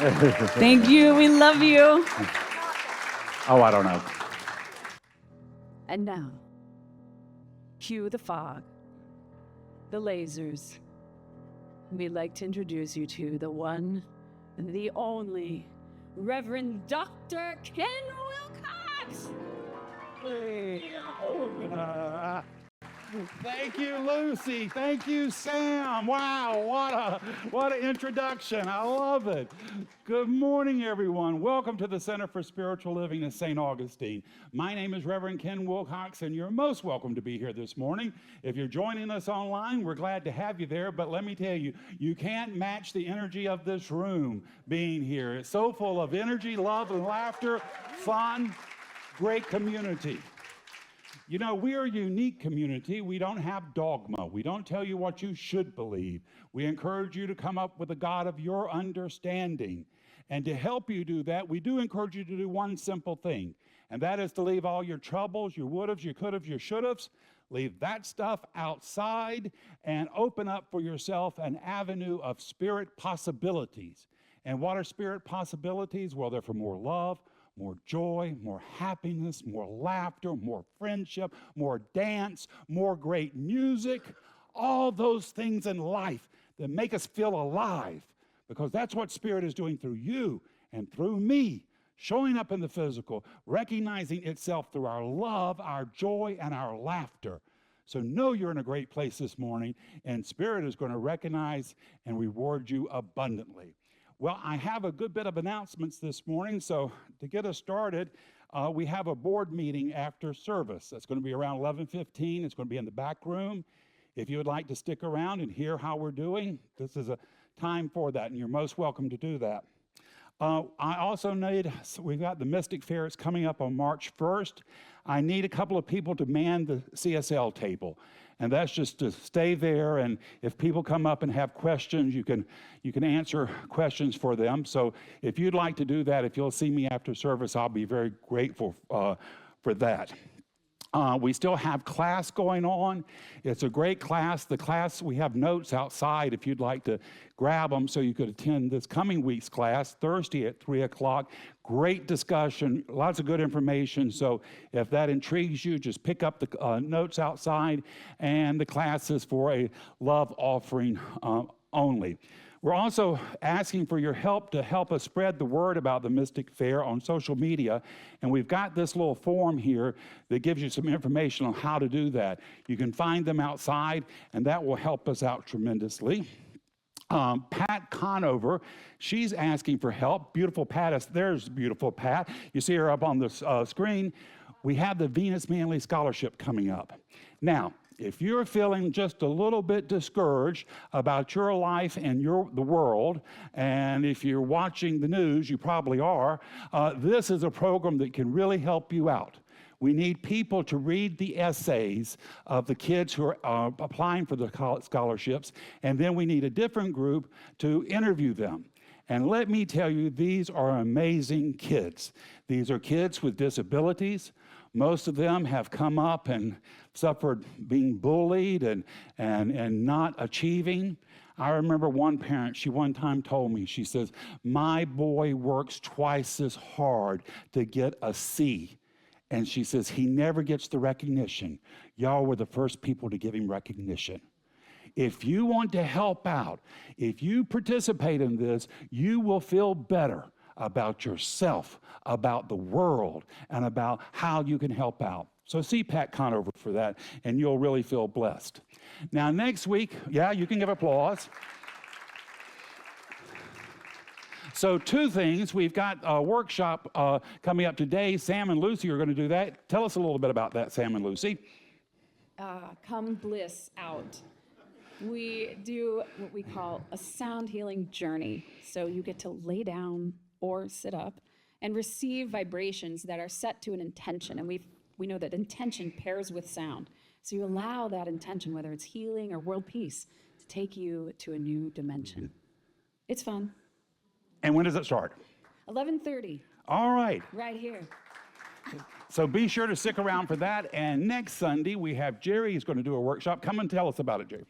Thank you. We love you. Oh, I don't know. And now, cue the fog, the lasers. We'd like to introduce you to the one, the only, Reverend Dr. Ken Wilcox. Thank you, Lucy. Thank you, Sam. Wow, what an introduction. I love it. Good morning, everyone. Welcome to the Center for Spiritual Living in St. Augustine. My name is Reverend Ken Wilcox, and you're most welcome to be here this morning. If you're joining us online, we're glad to have you there, but let me tell you, you can't match the energy of this room being here. It's so full of energy, love, and laughter, fun, great community. You know, we're a unique community. We don't have dogma. We don't tell you what you should believe. We encourage you to come up with a God of your understanding. And to help you do that, we do encourage you to do one simple thing, and that is to leave all your troubles, your would-haves, your could-haves, your should-haves, leave that stuff outside and open up for yourself an avenue of spirit possibilities. And what are spirit possibilities? Well, they're for more love, more joy, more happiness, more laughter, more friendship, more dance, more great music, all those things in life that make us feel alive, because that's what Spirit is doing through you and through me, showing up in the physical, recognizing itself through our love, our joy, and our laughter. So know you're in a great place this morning, and Spirit is going to recognize and reward you abundantly. Well, I have a good bit of announcements this morning, so to get us started, we have a board meeting after service. That's going to be around 11:15. It's going to be in the back room. If you would like to stick around and hear how we're doing, this is a time for that, and you're most welcome to do that. I also we've got the Mystic Fair. It's coming up on March 1st. I need a couple of people to man the CSL table. And that's just to stay there, and if people come up and have questions, you can answer questions for them. So if you'd like to do that, if you'll see me after service, I'll be very grateful for that. We still have class going on. It's a great class. The class, we have notes outside if you'd like to grab them so you could attend this coming week's class, Thursday at 3 o'clock. Great discussion, lots of good information. So if that intrigues you, just pick up the notes outside, and the class is for a love offering only. We're also asking for your help to help us spread the word about the Mystic Fair on social media, and we've got this little form here that gives you some information on how to do that. You can find them outside, and that will help us out tremendously. Pat Conover, she's asking for help. Beautiful Pat, there's beautiful Pat. You see her up on the screen. We have the Venus Manley Scholarship coming up. Now, if you're feeling just a little bit discouraged about your life and the world, and if you're watching the news, you probably are, this is a program that can really help you out. We need people to read the essays of the kids who are applying for the scholarships, and then we need a different group to interview them. And let me tell you, these are amazing kids. These are kids with disabilities. Most of them have come up and suffered being bullied and not achieving. I remember one parent, she one time told me, she says, my boy works twice as hard to get a C. And she says, he never gets the recognition. Y'all were the first people to give him recognition. If you want to help out, if you participate in this, you will feel better about yourself, about the world, and about how you can help out. So see Pat Conover for that, and you'll really feel blessed. Now, next week, yeah, you can give applause. So two things. We've got a workshop coming up today. Sam and Luci are going to do that. Tell us a little bit about that, Sam and Luci. Come bliss out. We do what we call a sound healing journey. So you get to lay down or sit up and receive vibrations that are set to an intention. And we know that intention pairs with sound. So you allow that intention, whether it's healing or world peace, to take you to a new dimension. It's fun. And when does it start? 11:30. All right. Right here. So be sure to stick around for that. And next Sunday, we have Jerry who's going to do a workshop. Come and tell us about it, Jerry.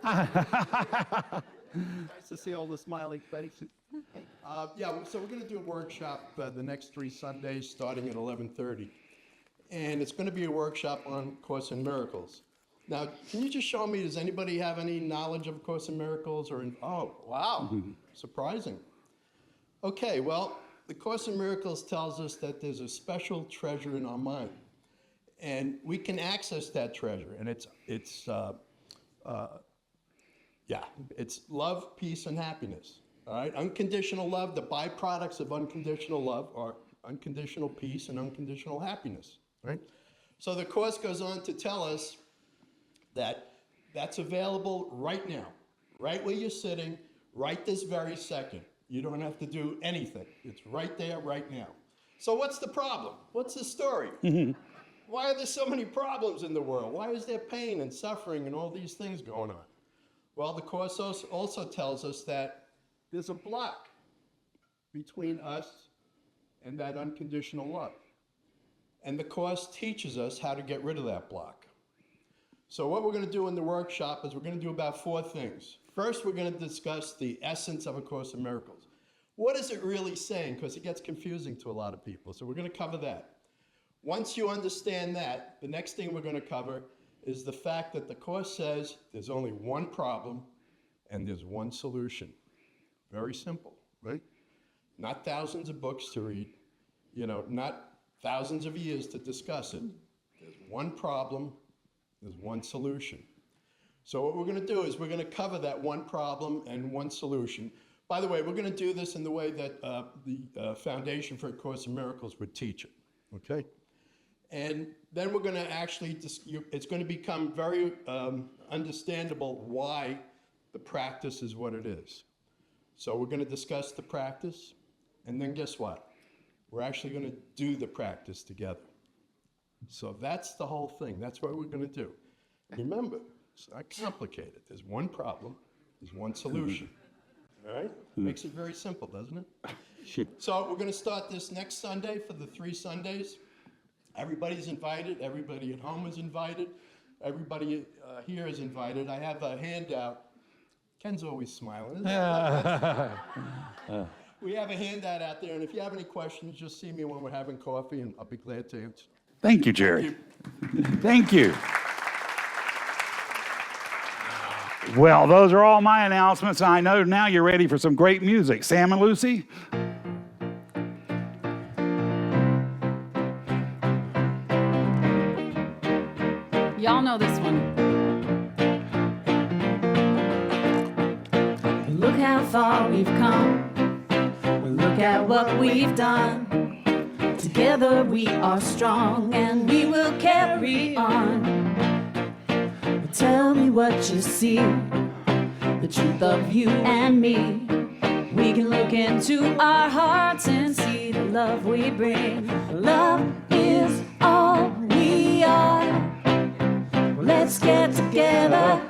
Nice to see all the smiling faces. So we're going to do a workshop the next 3 Sundays starting at 11:30. And it's going to be a workshop on Course in Miracles. Now, can you just show me, does anybody have any knowledge of Course in Miracles? Oh, wow, surprising. Okay, well, the Course in Miracles tells us that there's a special treasure in our mind. And we can access that treasure. And it's love, peace, and happiness. All right, unconditional love, the byproducts of unconditional love are unconditional peace and unconditional happiness, right? So the Course goes on to tell us that that's available right now, right where you're sitting, right this very second. You don't have to do anything. It's right there, right now. So what's the problem? What's the story? Why are there so many problems in the world? Why is there pain and suffering and all these things going on? Well, the Course also tells us that there's a block between us and that unconditional love. And the Course teaches us how to get rid of that block. So what we're going to do in the workshop is we're going to do about 4 things. First, we're going to discuss the essence of A Course in Miracles. What is it really saying? Because it gets confusing to a lot of people. So we're going to cover that. Once you understand that, the next thing we're going to cover is the fact that the Course says there's only one problem and there's one solution. Very simple, right? Not thousands of books to read, not thousands of years to discuss it. There's one problem, there's one solution. So what we're going to do is we're going to cover that one problem and one solution. By the way, we're going to do this in the way that the Foundation for A Course in Miracles would teach it, okay? And then we're going to actually, it's going to become very understandable why the practice is what it is. So we're going to discuss the practice, and then guess what? We're actually going to do the practice together. So that's the whole thing. That's what we're going to do. Remember, it's not complicated. There's one problem, there's one solution. All right? Makes it very simple, doesn't it? Sure. So we're going to start this next Sunday for the 3 Sundays. Everybody's invited. Everybody at home is invited. Everybody here is invited. I have a handout. Ken's always smiling. We have a handout out there, and if you have any questions, just see me when we're having coffee, and I'll be glad to answer. Thank you, Jerry. Thank you. Well, those are all my announcements. I know now you're ready for some great music. Sam and Luci? Y'all know this one. Look how far we've come. Look at what we've done. Together we are strong and we will carry on. Tell me what you see, the truth of you and me. We can look into our hearts and see the love we bring. Love is all we are. Let's get together.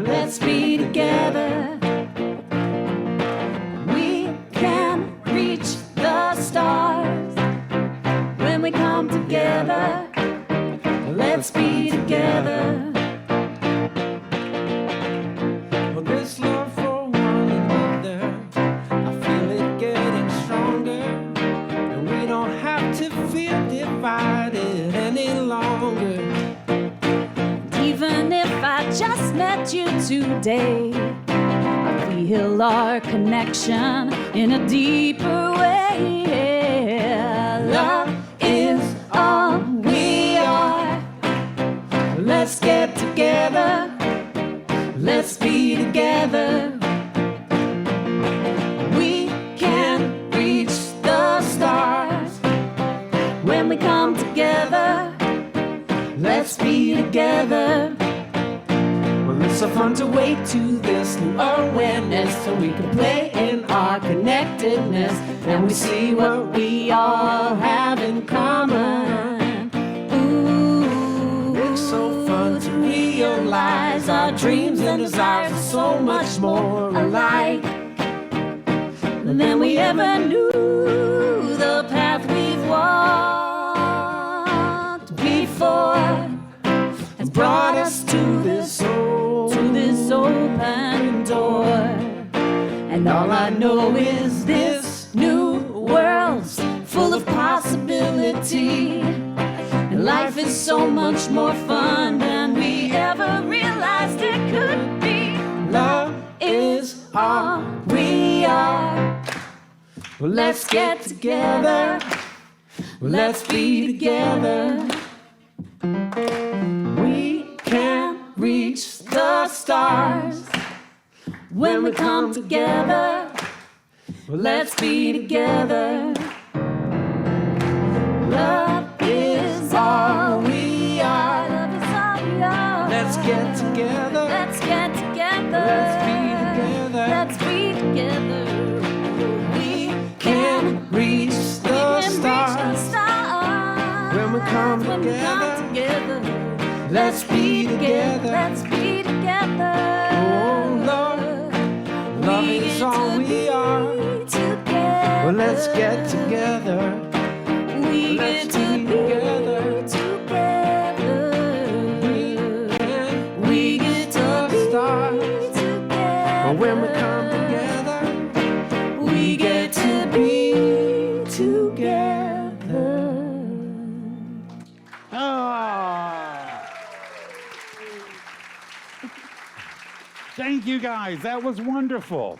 Let's be together. We can reach the stars when we come together. Let's be together. Well, this love for one another, I feel it getting stronger. And we don't have to feel divided any longer. Even if I just met you today, I feel our connection in a deeper way. Love is all we are. Let's get together. Let's be together. We can reach the stars when we come together. Let's be together. Well, it's so fun to wake to this new awareness, so we can play in our connectedness, and we see what we all have in common. Ooh, It's so fun to realize our dreams and desires are so much more alike than we ever knew. The path we've walked before has brought us to this possibility. And life is so much more fun than we ever realized it could be. Love Is all we are. Well, let's get together. Well, let's be together. We can reach the stars when we come together. Well, let's be together. Love is all we are. Love is all we are. Let's get together. Let's get together. Let's be together. Let's be together. We Can reach the can reach the stars stars when we come when we come together. together. Let's be together. Let's be together. Oh, Lord, love We is get all to we be are. together. Well, let's get together. We Let's get to be be together. together. Can We get to the be stars. together. But when we come together, we get to be together. Ah. Thank you guys. That was wonderful.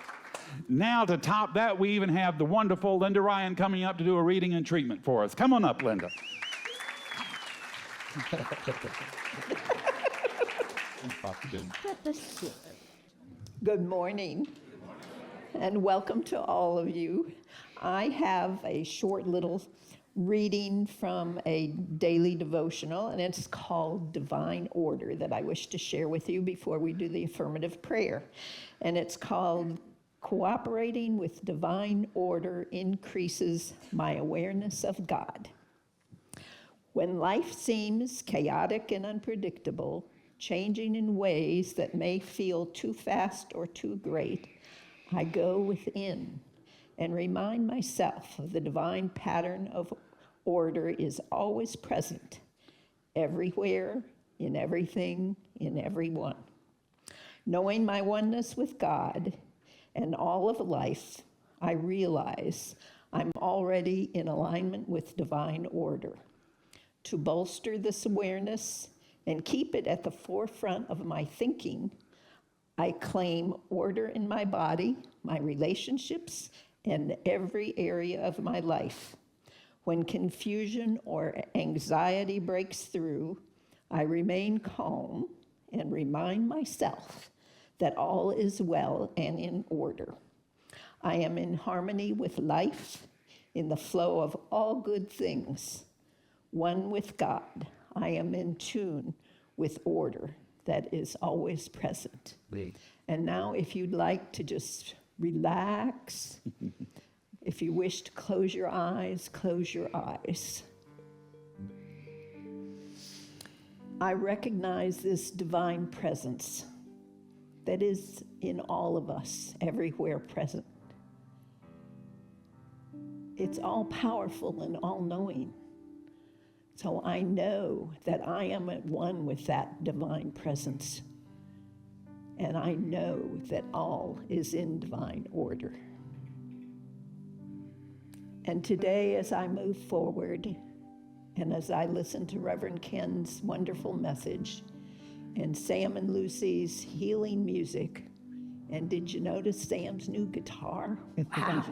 Now to top that, we even have the wonderful Linda Ryan coming up to do a reading and treatment for us. Come on up, Linda. Good morning, and welcome to all of you. I have a short little reading from a daily devotional, and it's called Divine Order, that I wish to share with you before we do the affirmative prayer. And it's called Cooperating with Divine Order Increases My Awareness of God. When life seems chaotic and unpredictable, changing in ways that may feel too fast or too great, I go within and remind myself of the divine pattern of order is always present, everywhere, in everything, in everyone. Knowing my oneness with God and all of life, I realize I'm already in alignment with divine order. To bolster this awareness and keep it at the forefront of my thinking, I claim order in my body, my relationships, and every area of my life. When confusion or anxiety breaks through, I remain calm and remind myself that all is well and in order. I am in harmony with life, in the flow of all good things. One with God, I am in tune with order that is always present. And now, if you'd like to just relax, if you wish to close your eyes, close your eyes. I recognize this divine presence that is in all of us, everywhere present. It's all powerful and all knowing. So I know that I am at one with that divine presence. And I know that all is in divine order. And today, as I move forward, and as I listen to Reverend Ken's wonderful message, and Sam and Luci's healing music, and did you notice Sam's new guitar? Wow.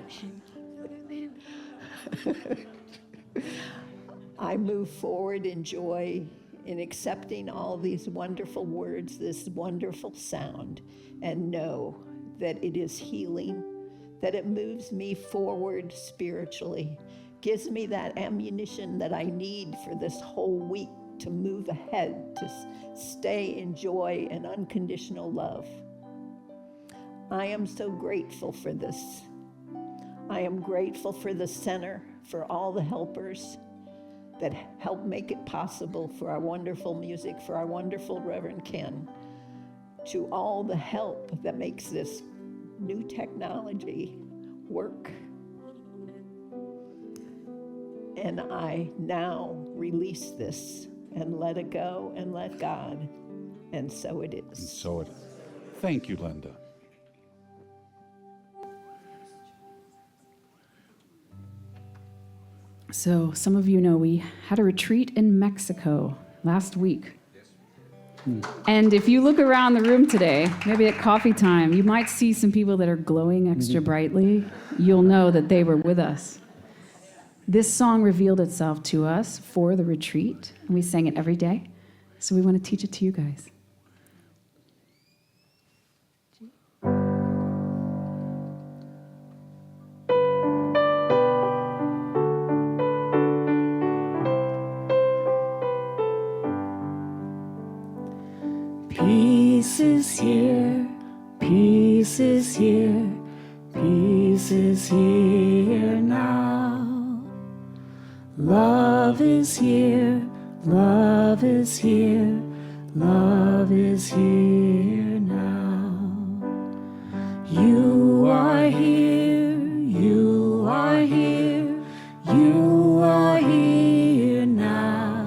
I move forward in joy in accepting all these wonderful words, this wonderful sound, and know that it is healing, that it moves me forward spiritually, gives me that ammunition that I need for this whole week to move ahead, to stay in joy and unconditional love. I am so grateful for this. I am grateful for the center, for all the helpers that help make it possible, for our wonderful music, for our wonderful Reverend Ken, to all the help that makes this new technology work. And I now release this and let it go and let God, and so it is. And so it is. Thank you, Linda. So some of you know we had a retreat in Mexico last week. And if you look around the room today, maybe at coffee time, you might see some people that are glowing extra brightly. You'll know that they were with us. This song revealed itself to us for the retreat, and we sang it every day. So we want to teach it to you guys. Peace is here, peace is here, peace is here now. Love is here, love is here, love is here now. You are here, you are here, you are here now.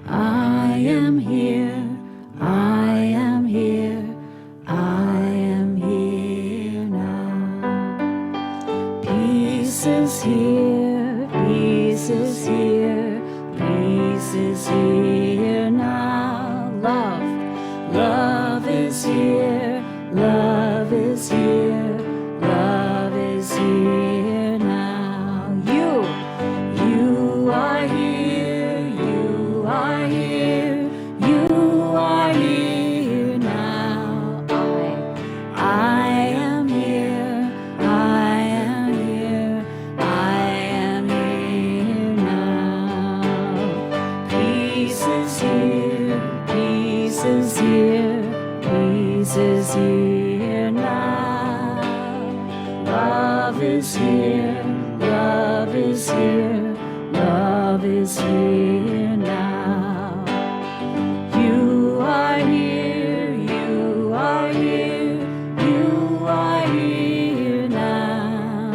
I am here. I am here, I am here now. Peace is here, peace is here, peace is here now. Love is here, love is here, love is here now. You are here, you are here, you are here now. I am here, I am here, I am here now. Peace is here, peace is here, peace is here now. Love is here, love is here, love is here now. You are here, you are here, you are here now.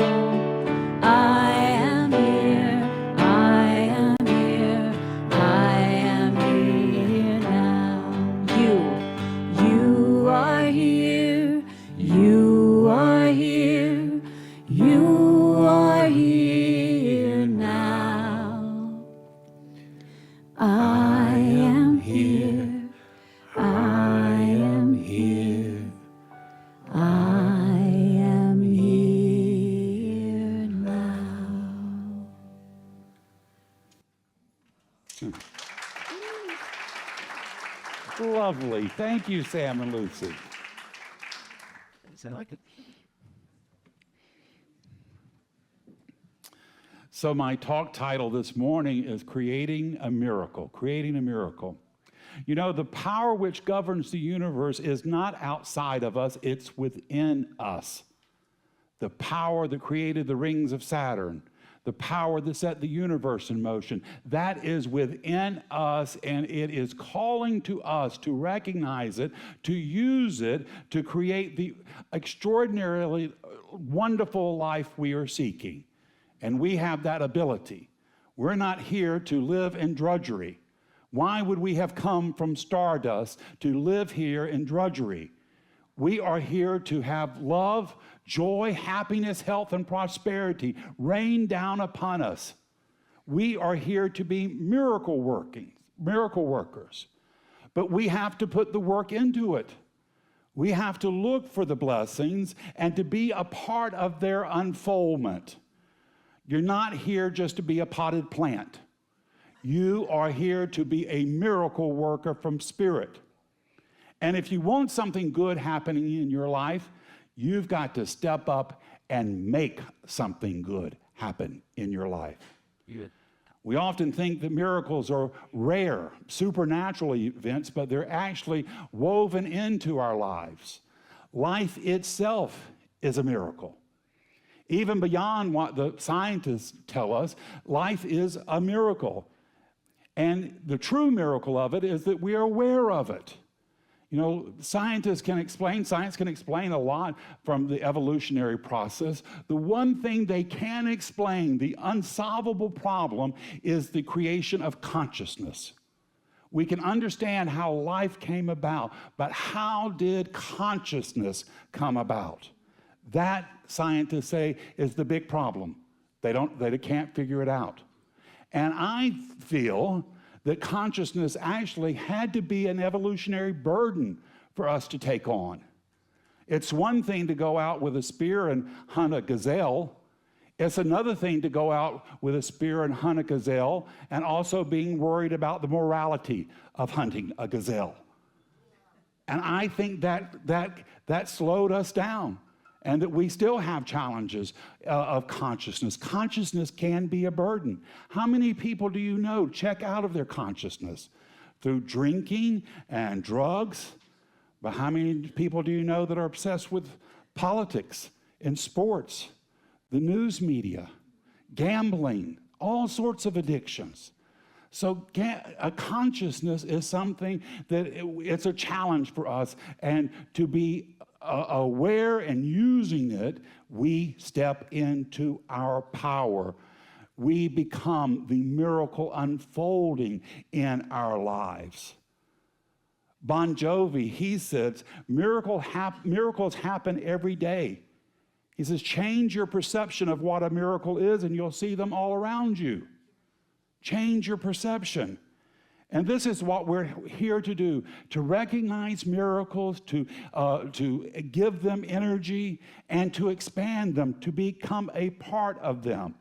I am here, I am here, I am here now. You are here, you are here, you are here now. I am here, I am here, I am here now. Lovely. Thank you, Sam and Luci. So my talk title this morning is Creating a Miracle. Creating a Miracle. You know, the power which governs the universe is not outside of us, it's within us. The power that created the rings of Saturn, the power that set the universe in motion, that is within us, and it is calling to us to recognize it, to use it, to create the extraordinarily wonderful life we are seeking. And we have that ability. We're not here to live in drudgery. Why would we have come from stardust to live here in drudgery? We are here to have love, joy, happiness, health, and prosperity rain down upon us. We are here to be miracle workers. But we have to put the work into it. We have to look for the blessings and to be a part of their unfoldment. You're not here just to be a potted plant. You are here to be a miracle worker from spirit. And if you want something good happening in your life, you've got to step up and make something good happen in your life. We often think that miracles are rare, supernatural events, but they're actually woven into our lives. Life itself is a miracle. Even beyond what the scientists tell us, life is a miracle. And the true miracle of it is that we are aware of it. You know, science can explain a lot from the evolutionary process. The one thing they can explain, the unsolvable problem, is the creation of consciousness. We can understand how life came about, but how did consciousness come about? That, scientists say, is the big problem. They can't figure it out. And I feel that consciousness actually had to be an evolutionary burden for us to take on. It's one thing to go out with a spear and hunt a gazelle. It's another thing to go out with a spear and hunt a gazelle and also being worried about the morality of hunting a gazelle. And I think that slowed us down, and that we still have challenges of consciousness. Consciousness can be a burden. How many people do you know check out of their consciousness through drinking and drugs? But how many people do you know that are obsessed with politics and sports, the news media, gambling, all sorts of addictions? So a consciousness is something that it's a challenge for us, and to be aware and using it, we step into our power. We become the miracle unfolding in our lives. Bon Jovi, he says, miracles happen every day. He says, change your perception of what a miracle is and you'll see them all around you. Change your perception. And this is what we're here to do, to recognize miracles, to give them energy, and to expand them, to become a part of them.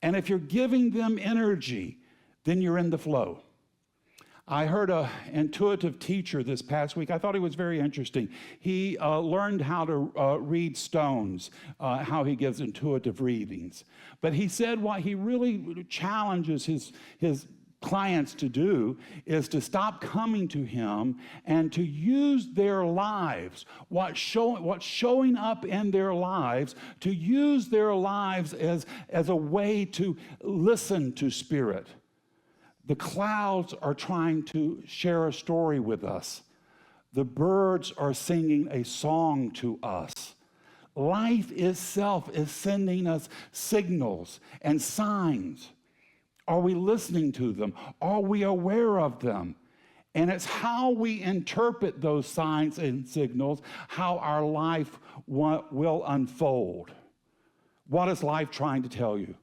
And if you're giving them energy, then you're in the flow. I heard an intuitive teacher this past week. I thought he was very interesting. He learned how to read stones, how he gives intuitive readings. But he said what he really challenges his clients to do is to stop coming to him and to use their lives, what's showing up in their lives, to use their lives as a way to listen to Spirit. The clouds are trying to share a story with us. The birds are singing a song to us. Life itself is sending us signals and signs. Are we listening to them? Are we aware of them? And it's how we interpret those signs and signals, how our life will unfold. What is life trying to tell you?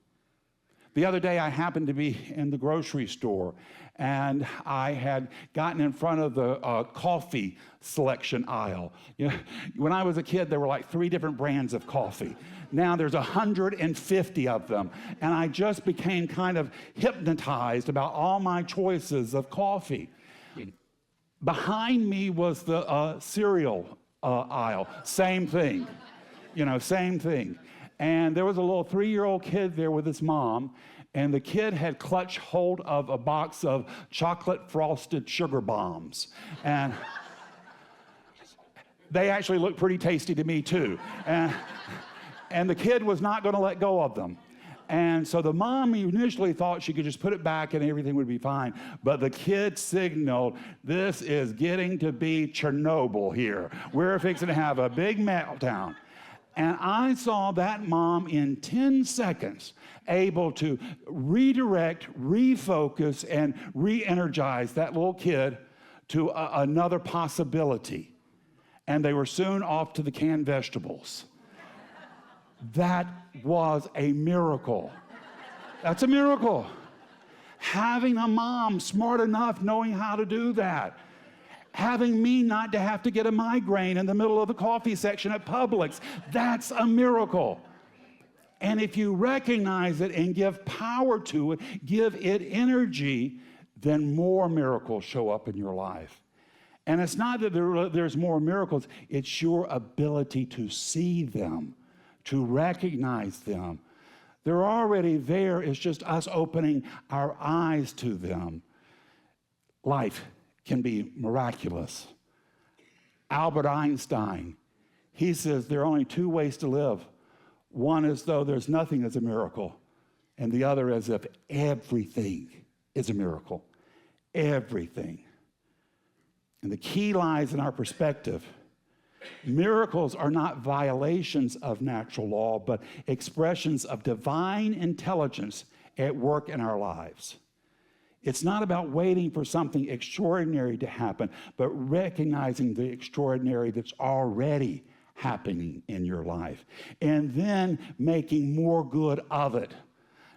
The other day, I happened to be in the grocery store, and I had gotten in front of the coffee selection aisle. You know, when I was a kid, there were like 3 different brands of coffee. Now there's 150 of them, and I just became kind of hypnotized about all my choices of coffee. Behind me was the cereal aisle. Same thing, same thing. And there was a little 3-year-old kid there with his mom, and the kid had clutched hold of a box of chocolate frosted sugar bombs. And they actually looked pretty tasty to me too. And the kid was not going to let go of them. And so the mom initially thought she could just put it back and everything would be fine. But the kid signaled, this is getting to be Chernobyl here. We're fixing to have a big meltdown. And I saw that mom in 10 seconds able to redirect, refocus, and re-energize that little kid to another possibility. And they were soon off to the canned vegetables. That was a miracle. That's a miracle. Having a mom smart enough knowing how to do that. Having me not to have to get a migraine in the middle of the coffee section at Publix. That's a miracle. And if you recognize it and give power to it, give it energy, then more miracles show up in your life. And it's not that there's more miracles, it's your ability to see them, to recognize them. They're already there, it's just us opening our eyes to them. Life can be miraculous. Albert Einstein, he says there are only 2 ways to live. One is though there's nothing as a miracle, and the other as if everything is a miracle. Everything. And the key lies in our perspective. Miracles are not violations of natural law, but expressions of divine intelligence at work in our lives. It's not about waiting for something extraordinary to happen, but recognizing the extraordinary that's already happening in your life, and then making more good of it.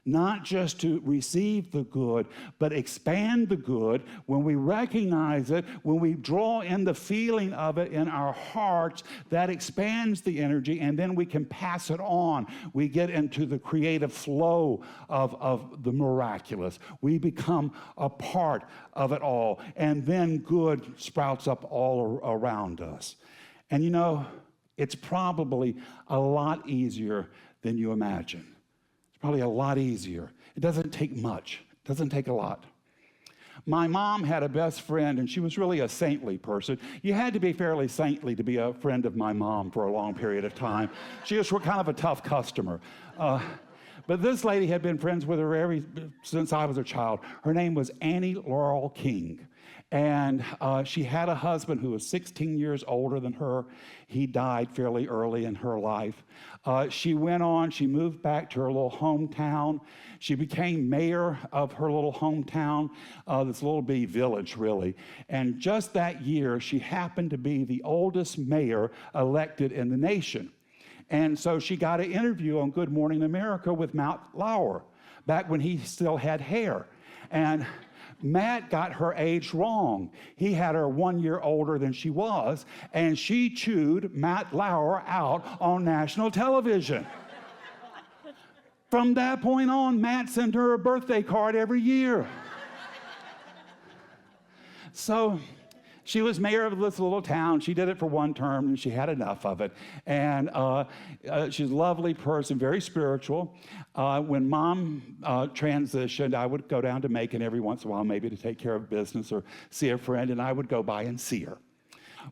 Not just to receive the good, but expand the good when we recognize it, when we draw in the feeling of it in our hearts, that expands the energy, and then we can pass it on. We get into the creative flow of the miraculous. We become a part of it all, and then good sprouts up all around us. And you know, it's probably a lot easier than you imagine. Probably a lot easier. It doesn't take much. It doesn't take a lot. My mom had a best friend, and she was really a saintly person. You had to be fairly saintly to be a friend of my mom for a long period of time. She was kind of a tough customer. But this lady had been friends with her since I was a child. Her name was Annie Laurel King. And she had a husband who was 16 years older than her. He died fairly early in her life. She went on, she moved back to her little hometown. She became mayor of her little hometown, this little bitty village, really. And just that year, she happened to be the oldest mayor elected in the nation. And so she got an interview on Good Morning America with Matt Lauer, back when he still had hair. And Matt got her age wrong. He had her 1 year older than she was, and she chewed Matt Lauer out on national television. From that point on, Matt sent her a birthday card every year. So she was mayor of this little town. She did it for one term, and she had enough of it. And she's a lovely person, very spiritual. When Mom transitioned, I would go down to Macon every once in a while, maybe to take care of business or see a friend, and I would go by and see her.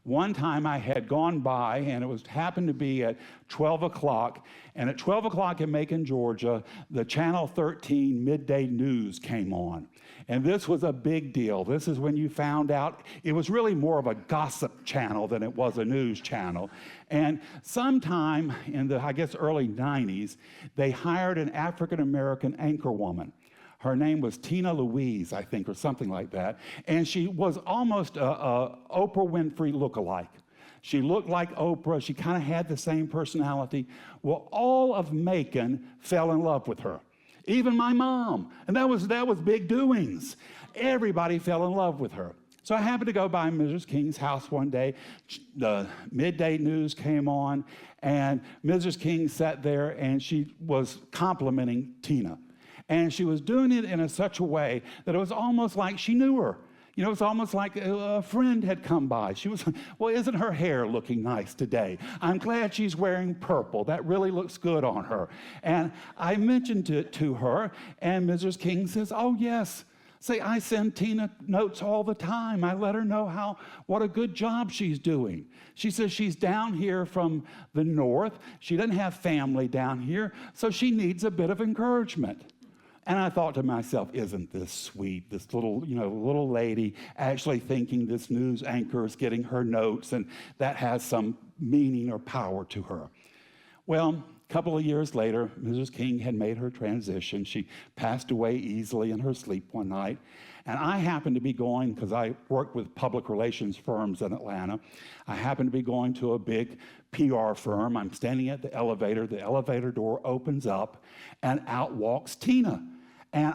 One time I had gone by, and it happened to be at 12 o'clock, and at 12 o'clock in Macon, Georgia, the Channel 13 midday news came on. And this was a big deal. This is when you found out it was really more of a gossip channel than it was a news channel. And sometime in the, I guess, early 90s, they hired an African-American anchor woman. Her name was Tina Louise, I think, or something like that. And she was almost a Oprah Winfrey lookalike. She looked like Oprah. She kind of had the same personality. Well, all of Macon fell in love with her. Even my mom. And that was big doings. Everybody fell in love with her. So I happened to go by Mrs. King's house one day. The midday news came on, and Mrs. King sat there, and she was complimenting Tina. And she was doing it in such a way that it was almost like she knew her. You know, it's almost like a friend had come by. She was, well, isn't her hair looking nice today? I'm glad she's wearing purple. That really looks good on her. And I mentioned it to her, and Mrs. King says, oh, yes. Say, I send Tina notes all the time. I let her know what a good job she's doing. She says she's down here from the north. She doesn't have family down here, so she needs a bit of encouragement. And I thought to myself, isn't this sweet? This little lady actually thinking this news anchor is getting her notes, and that has some meaning or power to her. Well, a couple of years later, Mrs. King had made her transition. She passed away easily in her sleep one night. And I happened to be going, because I worked with public relations firms in Atlanta, I happened to be going to a big PR firm. I'm standing at the elevator door opens up, and out walks Tina. And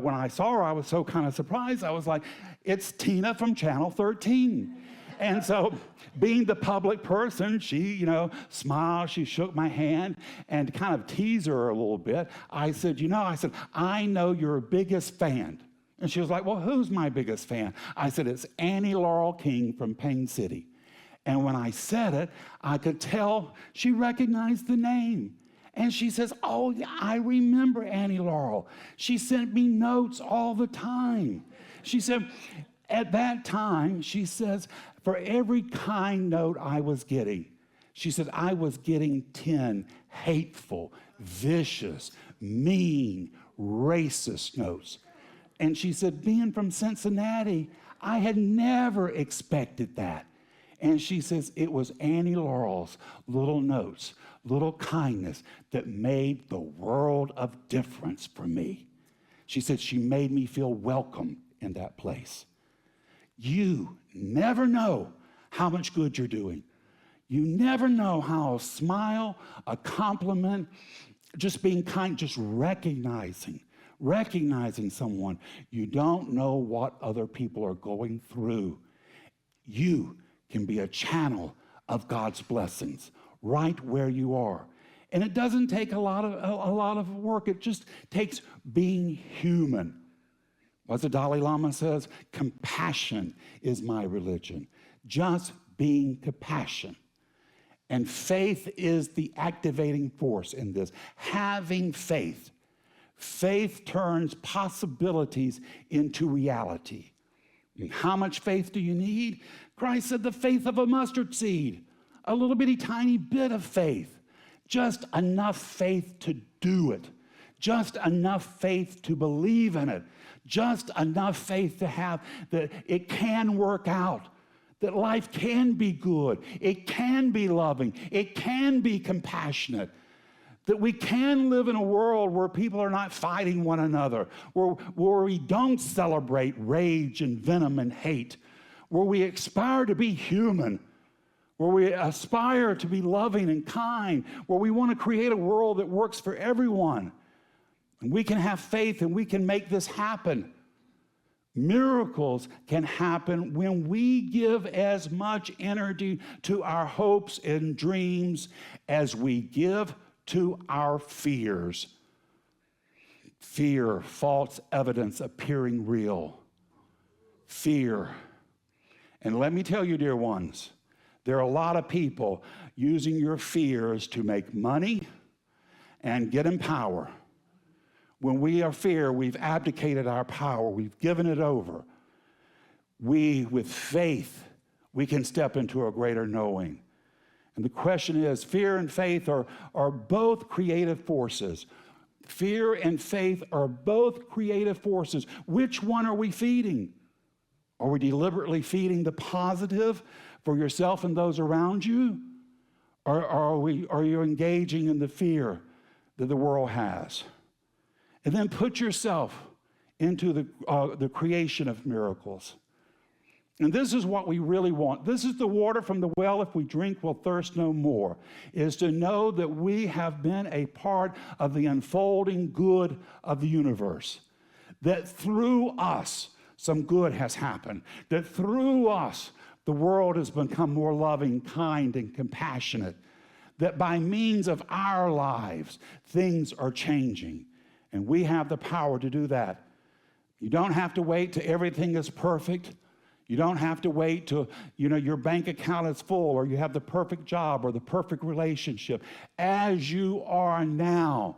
when I saw her, I was so kind of surprised. I was like, it's Tina from Channel 13. And so, being the public person, she, smiled, she shook my hand, and to kind of tease her a little bit, I said, I know your biggest fan. And she was like, well, who's my biggest fan? I said, it's Annie Laurel King from Payne City. And when I said it, I could tell she recognized the name. And she says, oh, yeah, I remember Annie Laurel. She sent me notes all the time. She said, at that time, she says, for every kind note I was getting, she said, I was getting 10 hateful, vicious, mean, racist notes. And she said, being from Cincinnati, I had never expected that. And she says, it was Annie Laurel's little notes, little kindness that made the world of difference for me. She said, she made me feel welcome in that place. You never know how much good you're doing. You never know how a smile, a compliment, just being kind, just recognizing someone. You don't know what other people are going through. You can be a channel of God's blessings right where you are. And it doesn't take a lot of work. It just takes being human. As the Dalai Lama says, compassion is my religion. Just being compassion. And faith is the activating force in this. Having faith. Faith turns possibilities into reality. And how much faith do you need? Christ said the faith of a mustard seed. A little bitty tiny bit of faith. Just enough faith to do it. Just enough faith to believe in it. Just enough faith to have that it can work out. That life can be good, it can be loving, it can be compassionate, that we can live in a world where people are not fighting one another, where we don't celebrate rage and venom and hate, where we aspire to be human, where we aspire to be loving and kind, where we want to create a world that works for everyone. And we can have faith and we can make this happen. Miracles can happen when we give as much energy to our hopes and dreams as we give to our fears. Fear, false evidence appearing real. Fear. And let me tell you, dear ones, there are a lot of people using your fears to make money and get in power. When we are fear, we've abdicated our power. We've given it over. We, with faith, we can step into a greater knowing. And the question is, fear and faith are both creative forces. Fear and faith are both creative forces. Which one are we feeding? Are we deliberately feeding the positive for yourself and those around you? Or are you engaging in the fear that the world has? And then put yourself into the creation of miracles. And this is what we really want. This is the water from the well. If we drink, we'll thirst no more. Is to know that we have been a part of the unfolding good of the universe. That through us, some good has happened. That through us, the world has become more loving, kind, and compassionate. That by means of our lives, things are changing. And we have the power to do that. You don't have to wait till everything is perfect. You don't have to wait till your bank account is full or you have the perfect job or the perfect relationship. As you are now,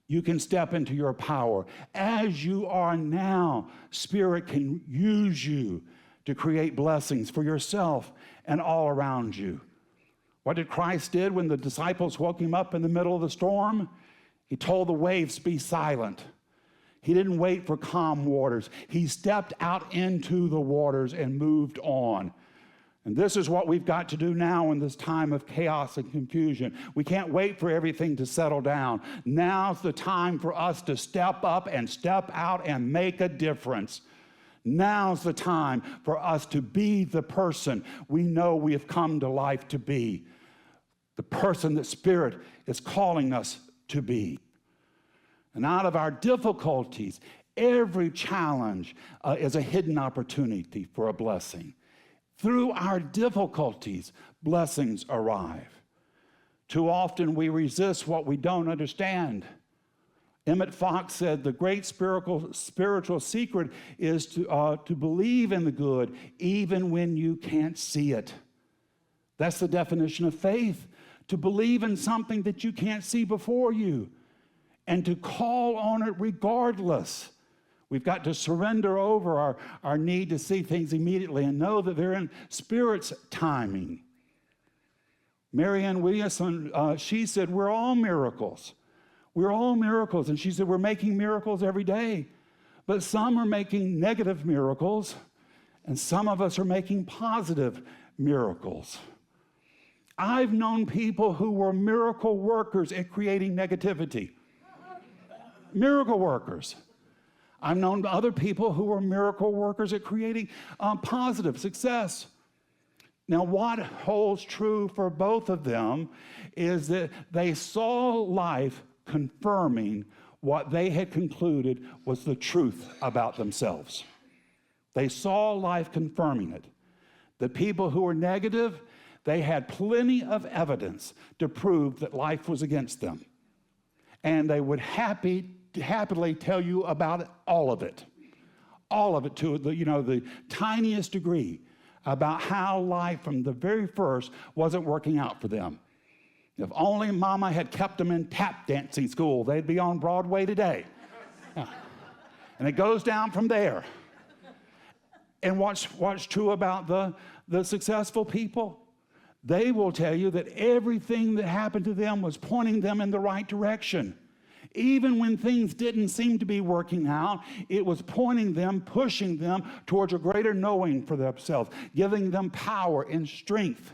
you can step into your power. As you are now, Spirit can use you to create blessings for yourself and all around you. What did Christ did when the disciples woke him up in the middle of the storm? He told the waves, be silent. He didn't wait for calm waters. He stepped out into the waters and moved on. And this is what we've got to do now in this time of chaos and confusion. We can't wait for everything to settle down. Now's the time for us to step up and step out and make a difference. Now's the time for us to be the person we know we have come to life to be. The person that Spirit is calling us to be. And out of our difficulties, every challenge is a hidden opportunity for a blessing. Through our difficulties, blessings arrive. Too often we resist what we don't understand. Emmett Fox said the great spiritual secret is to believe in the good even when you can't see it. That's the definition of faith. To believe in something that you can't see before you and to call on it regardless. We've got to surrender over our need to see things immediately and know that they're in Spirit's timing. Marianne Williamson, she said, we're all miracles. We're all miracles. And she said, we're making miracles every day. But some are making negative miracles, and some of us are making positive miracles. I've known people who were miracle workers at creating negativity. Miracle workers. I've known other people who were miracle workers at creating positive success. Now, what holds true for both of them is that they saw life confirming what they had concluded was the truth about themselves. They saw life confirming it. The people who were negative, they had plenty of evidence to prove that life was against them. And they would happily tell you about all of it to the tiniest degree, about how life from the very first wasn't working out for them. If only Mama had kept them in tap dancing school, they'd be on Broadway today. Yeah. And it goes down from there. And what's true about the successful people? They will tell you that everything that happened to them was pointing them in the right direction. Even when things didn't seem to be working out, it was pointing them, pushing them towards a greater knowing for themselves, giving them power and strength.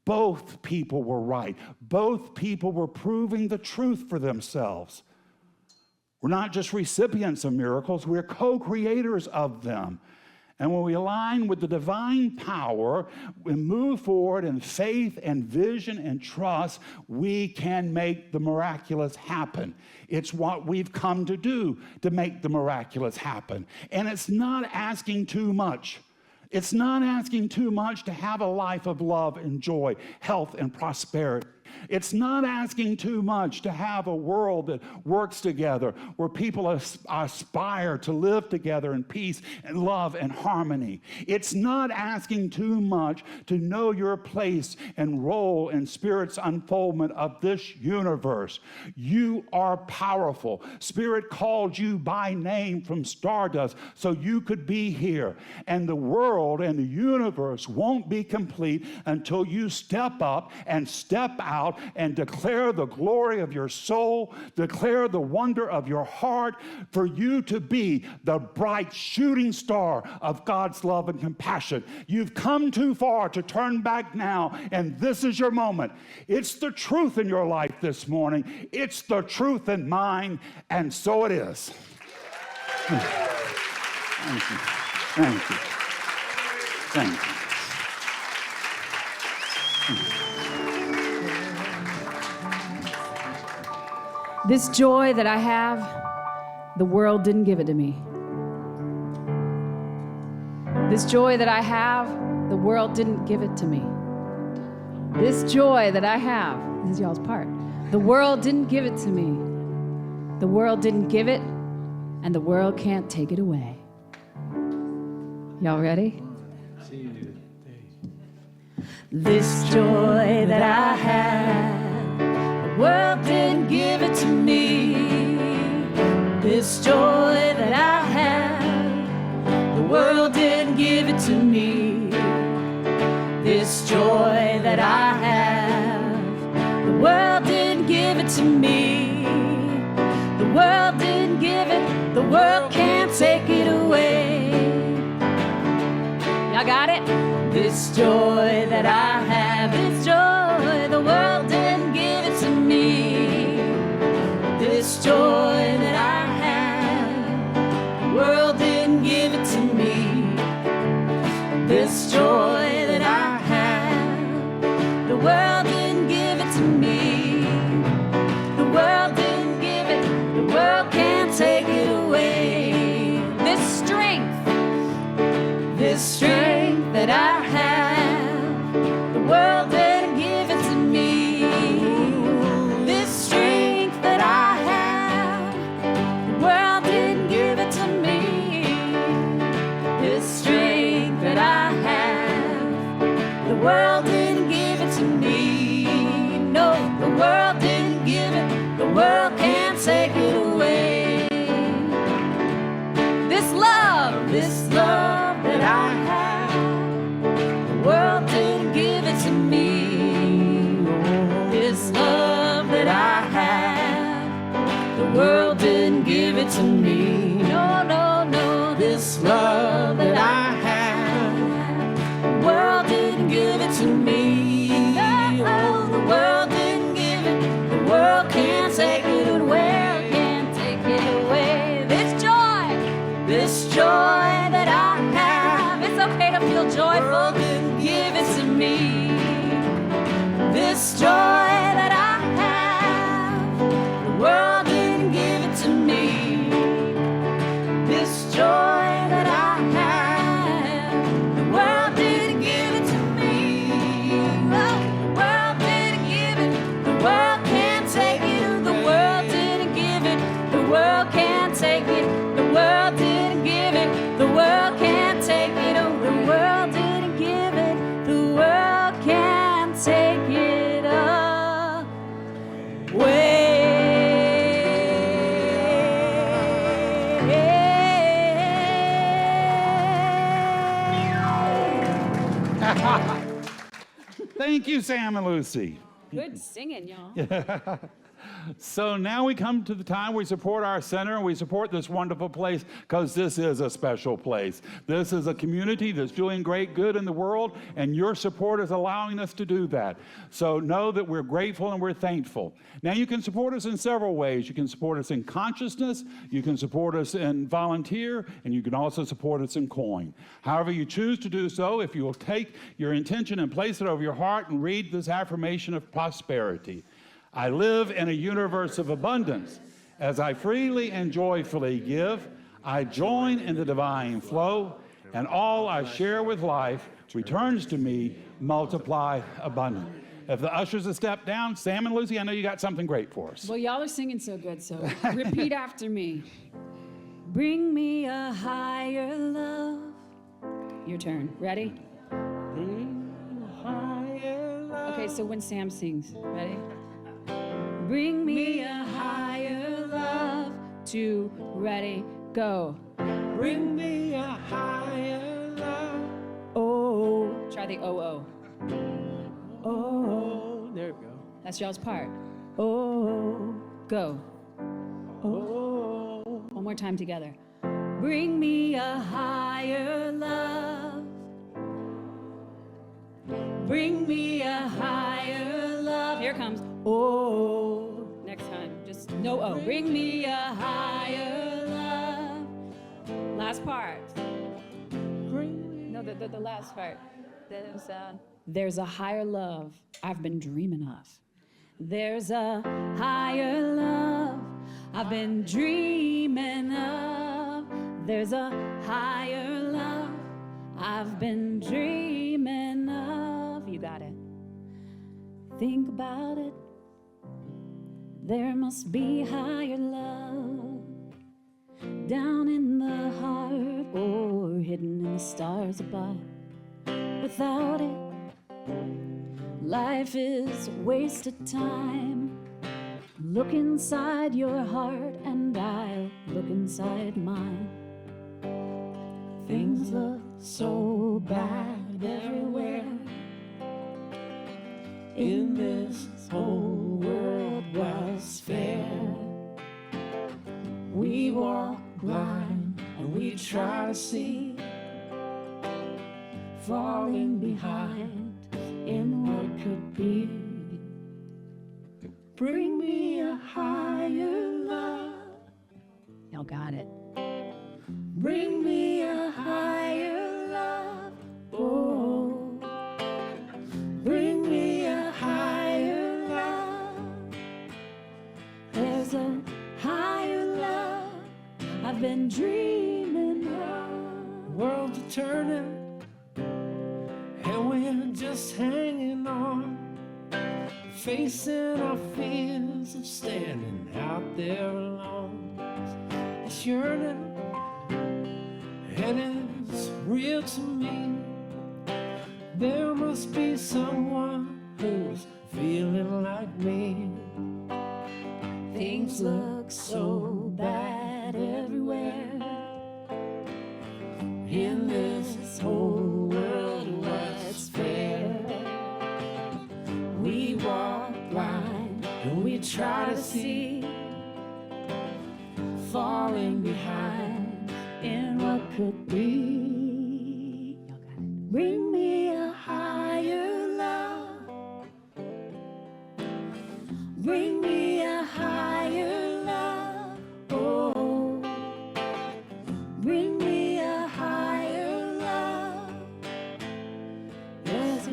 Both people were right. Both people were proving the truth for themselves. We're not just recipients of miracles, we're co-creators of them. And when we align with the divine power, we move forward in faith and vision and trust, we can make the miraculous happen. It's what we've come to do, to make the miraculous happen. And it's not asking too much. It's not asking too much to have a life of love and joy, health and prosperity. It's not asking too much to have a world that works together, where people aspire to live together in peace and love and harmony. It's not asking too much to know your place and role in Spirit's unfoldment of this universe. You are powerful. Spirit called you by name from stardust so you could be here. And the world and the universe won't be complete until you step up and step out and declare the glory of your soul, declare the wonder of your heart, for you to be the bright shooting star of God's love and compassion. You've come too far to turn back now, and this is your moment. It's the truth in your life this morning. It's the truth in mine, and so it is. Thank you. Thank you. Thank you. This joy that I have, the world didn't give it to me. This joy that I have, the world didn't give it to me. This joy that I have, this is y'all's part. The world didn't give it to me. The world didn't give it, and the world can't take it away. Y'all ready? This joy that I have, the world didn't give it to me. This joy that I have, the world didn't give it to me. This joy that I have, the world didn't give it to me. The world didn't give it, the world can't take it away. Y'all got it? This joy that I have, this joy, the world didn't give it to me. This joy that I have, the world didn't give it to me. This joy that I have, the world didn't give it to me. The world didn't give it, the world can't take it away. This strength that I have, the world didn't give it to me. This strength that I have, the world didn't give it to me. This strength that I have, the world didn't give it to me. No, the world didn't give it, the world can't take it away. This love that I have, the world didn't give it to me. This love that I have, the world didn't give it to me. No, no, no. This love that I have, the world didn't give it to me. No, the world didn't give it, the world can't take it away. Can't take it away. This joy that I have, it's okay to feel joyful. Give it me. This joy that I have, the world didn't give it to me. This joy that I have, the world didn't give it to me. Oh, the world didn't give it, the world can't take it. The world didn't give it, the world can't take it. The world didn't give it, the world can't take it. Oh, the world didn't give it, the world can't take it away. Thank you, Sam and Luci. Good singing, y'all. So now we come to the time we support our center and we support this wonderful place because this is a special place. This is a community that's doing great good in the world, and your support is allowing us to do that. So know that we're grateful and we're thankful. Now you can support us in several ways. You can support us in consciousness, you can support us in volunteer, and you can also support us in coin. However you choose to do so, if you will take your intention and place it over your heart and read this affirmation of prosperity. I live in a universe of abundance. As I freely and joyfully give, I join in the divine flow, and all I share with life returns to me multiplied abundant. If the ushers have stepped down, Sam and Luci, I know you got something great for us. Well, y'all are singing so good, so repeat after me. Bring me a higher love. Your turn. Ready? Okay, so when Sam sings, ready? Bring me a higher love to ready, go. Bring me a higher love. Oh. Try the oh. Oh, there we go. That's y'all's part. Oh, go. Oh, One more time together. Bring me a higher love. Bring me a higher love. Here it comes. Oh. Next time. Just no oh. Bring me a higher love. Last part. No, the last part. There's a higher love I've been dreaming of. There's a higher love I've been dreaming of. There's a higher love I've been dreaming of. You got it. Think about it. There must be higher love down in the heart or hidden in the stars above. Without it, life is wasted time. Look inside your heart and I'll look inside mine. Things look so bad everywhere. In this whole world was fair. We walk blind and we try to see, falling behind in what could be. Bring me a higher love. Y'all got it. Bring me a higher love. Oh, bring me a higher love. There's a higher love I've been dreaming of. world's a turning, and we're just hanging on, facing our fears of standing out there alone. It's yearning, and it's real to me. There must be someone who's feeling like me. Things look so bad everywhere. In this whole world, what's fair? We walk blind and we try to see, falling behind in what could be. Bring me a higher love. Bring me a higher love. Oh, bring me a higher love. There's a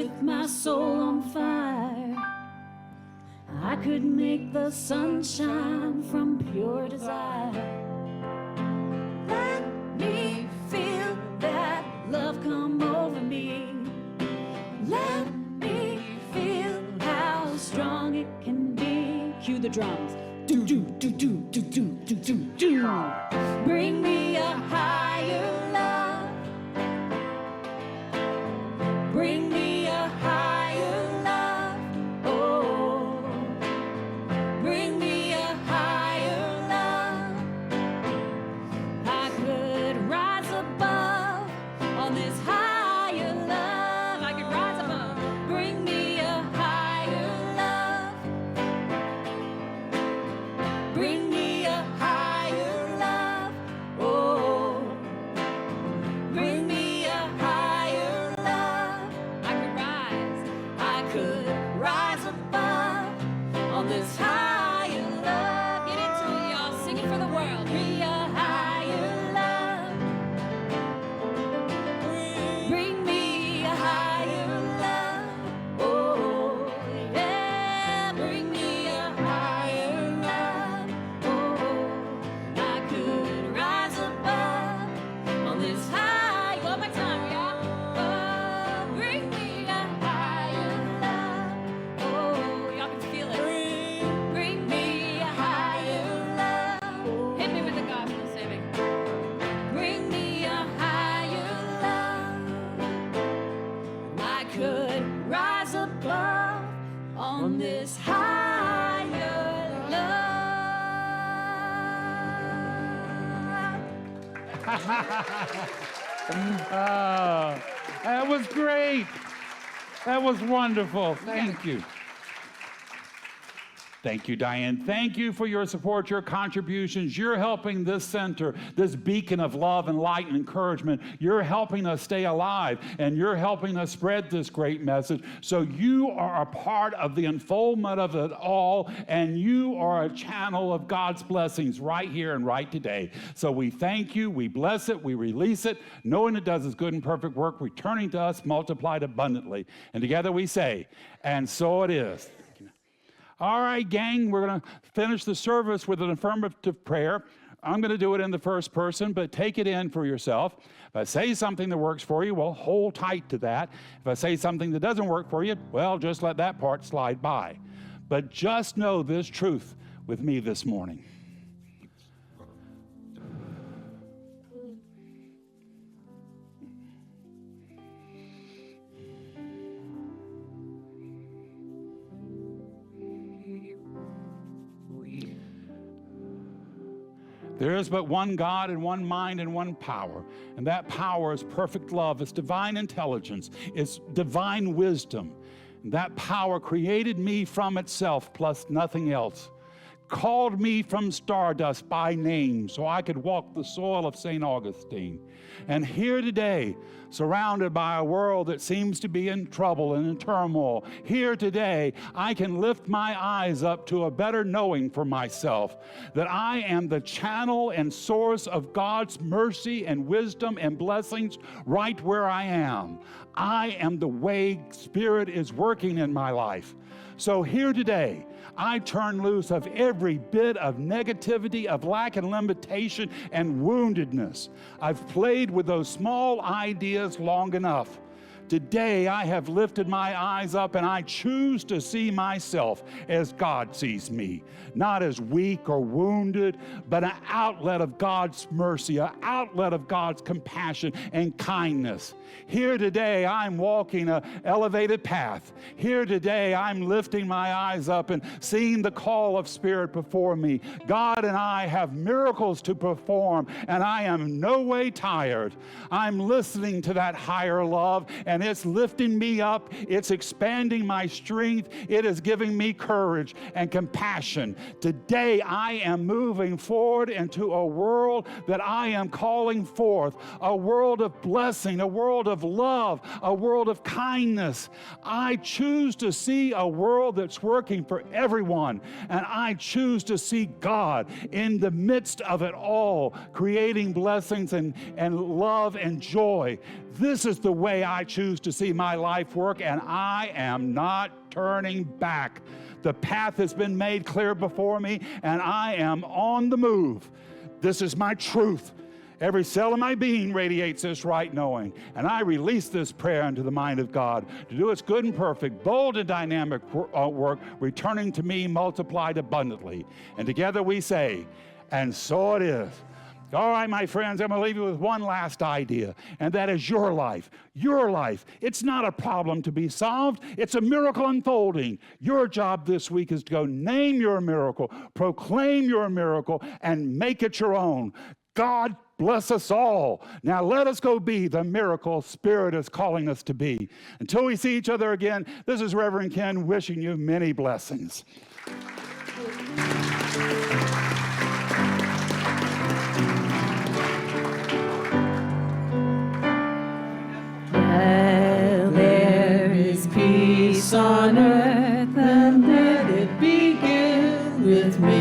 with my soul on fire. I could make the sun shine from pure desire. Let me feel that love come over me. Let me feel how strong it can be. Cue the drums. Do do do do do do do do do. Bring me a higher love. Bring me a higher love. Oh, bring me a higher love. I could rise above on this higher love. I could rise above. Bring me a higher love. Bring me a higher love. Oh, bring me a higher love. I could rise above on this higher love. Get into it, y'all. Sing it for the world. Bring me a higher love. Bring me a higher love. Oh, yeah. Bring me a higher love. Oh, I could rise above on this high. One more time, y'all. Oh, bring me a higher love. Oh, y'all can feel it. Bring me a higher love. Hit me with the gospel, Sammy. Bring me a higher love. I could rise above on this higher love. That was great. That was wonderful. Thank you. Thank you, Diane. Thank you for your support, your contributions. You're helping this center, this beacon of love and light and encouragement. You're helping us stay alive, and you're helping us spread this great message. So you are a part of the unfoldment of it all, and you are a channel of God's blessings right here and right today. So we thank you, we bless it, we release it, knowing it does its good and perfect work, returning to us multiplied abundantly. And together we say, and so it is. All right, gang, we're going to finish the service with an affirmative prayer. I'm going to do it in the first person, but take it in for yourself. If I say something that works for you, well, hold tight to that. If I say something that doesn't work for you, well, just let that part slide by. But just know this truth with me this morning. There is but one God and one mind and one power, and that power is perfect love, it's divine intelligence, it's divine wisdom. And that power created me from itself plus nothing else, called me from stardust by name so I could walk the soil of St. Augustine. And here today, surrounded by a world that seems to be in trouble and in turmoil, here today, I can lift my eyes up to a better knowing for myself that I am the channel and source of God's mercy and wisdom and blessings right where I am. I am the way Spirit is working in my life. So here today, I turn loose of every bit of negativity, of lack and limitation and woundedness. I've played with those small ideas long enough. Today, I have lifted my eyes up and I choose to see myself as God sees me. Not as weak or wounded, but an outlet of God's mercy, an outlet of God's compassion and kindness. Here today, I'm walking an elevated path. Here today, I'm lifting my eyes up and seeing the call of Spirit before me. God and I have miracles to perform, and I am no way tired. I'm listening to that higher love, and it's lifting me up. It's expanding my strength. It is giving me courage and compassion. Today, I am moving forward into a world that I am calling forth, a world of blessing, a world of love, a world of kindness. I choose to see a world that's working for everyone, and I choose to see God in the midst of it all, creating blessings and love and joy. This is the way I choose to see my life work, and I am not turning back. The path has been made clear before me, and I am on the move. This is my truth. Every cell of my being radiates this right knowing, and I release this prayer into the mind of God to do its good and perfect, bold and dynamic work, returning to me multiplied abundantly. And together we say, and so it is. All right, my friends, I'm going to leave you with one last idea, and that is your life. Your life. It's not a problem to be solved. It's a miracle unfolding. Your job this week is to go name your miracle, proclaim your miracle, and make it your own. God bless us all. Now let us go be the miracle Spirit is calling us to be. Until we see each other again, this is Reverend Ken wishing you many blessings. Well, there is peace on earth, and let it begin with me.